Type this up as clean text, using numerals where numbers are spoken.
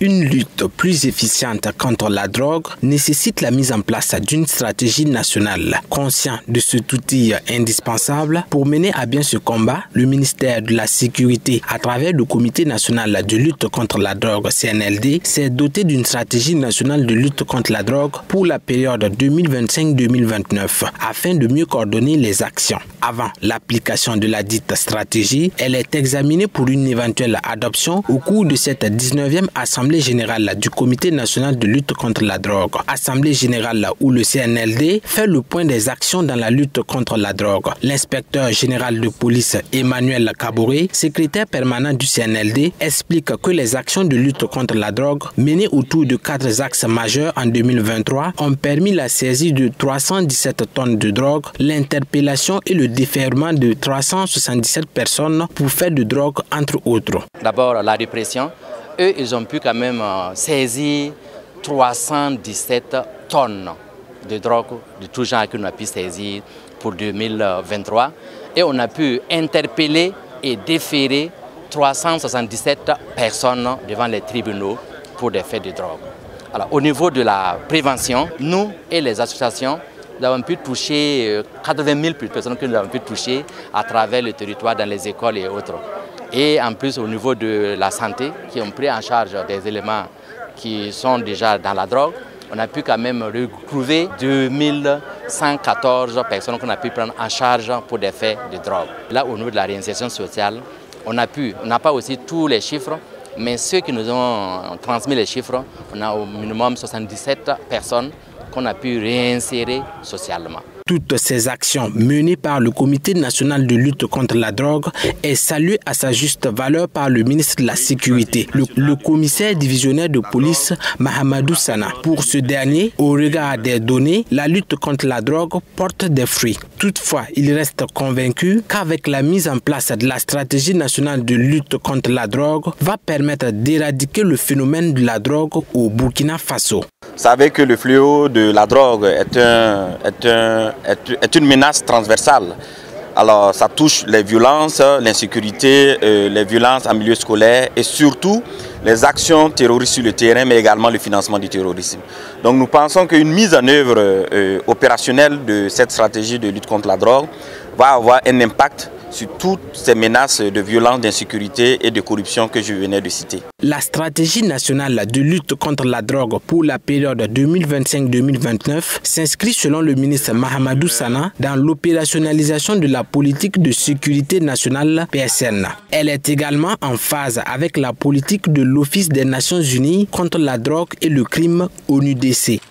Une lutte plus efficiente contre la drogue nécessite la mise en place d'une stratégie nationale. Conscient de cet outil indispensable pour mener à bien ce combat, le ministère de la Sécurité, à travers le Comité national de lutte contre la drogue CNLD, s'est doté d'une stratégie nationale de lutte contre la drogue pour la période 2025-2029 afin de mieux coordonner les actions. Avant l'application de la dite stratégie, elle est examinée pour une éventuelle adoption au cours de cette 19e Assemblée générale du Comité national de lutte contre la drogue. Assemblée générale où le CNLD fait le point des actions dans la lutte contre la drogue. L'inspecteur général de police Emmanuel Kaboré, secrétaire permanent du CNLD, explique que les actions de lutte contre la drogue menées autour de 4 axes majeurs en 2023 ont permis la saisie de 317 tonnes de drogue, l'interpellation et le déferment de 377 personnes pour faits de drogue entre autres. D'abord la répression. Eux, ils ont pu quand même saisir 317 tonnes de drogue de tout genre qu'on a pu saisir pour 2023. Et on a pu interpeller et déférer 377 personnes devant les tribunaux pour des faits de drogue. Alors, au niveau de la prévention, nous et les associations, nous avons pu toucher 80 000 personnes que nous avons pu toucher à travers le territoire, dans les écoles et autres. Et en plus, au niveau de la santé, qui ont pris en charge des éléments qui sont déjà dans la drogue, on a pu quand même retrouver 2114 personnes qu'on a pu prendre en charge pour des faits de drogue. Là, au niveau de la réinsertion sociale, on n'a pas aussi tous les chiffres, mais ceux qui nous ont transmis les chiffres, on a au minimum 77 personnes qu'on a pu réinsérer socialement. Toutes ces actions menées par le Comité national de lutte contre la drogue est saluée à sa juste valeur par le ministre de la Sécurité, le commissaire divisionnaire de police Mahamadou Sana. Pour ce dernier, au regard des données, la lutte contre la drogue porte des fruits. Toutefois, il reste convaincu qu'avec la mise en place de la stratégie nationale de lutte contre la drogue, va permettre d'éradiquer le phénomène de la drogue au Burkina Faso. Vous savez que le fléau de la drogue est une menace transversale. Alors ça touche les violences, l'insécurité, les violences en milieu scolaire et surtout les actions terroristes sur le terrain, mais également le financement du terrorisme. Donc nous pensons qu'une mise en œuvre opérationnelle de cette stratégie de lutte contre la drogue va avoir un impact sur toutes ces menaces de violence, d'insécurité et de corruption que je venais de citer. La stratégie nationale de lutte contre la drogue pour la période 2025-2029 s'inscrit selon le ministre Mahamadou Sana dans l'opérationnalisation de la politique de sécurité nationale PSN. Elle est également en phase avec la politique de l'Office des Nations Unies contre la drogue et le crime ONUDC.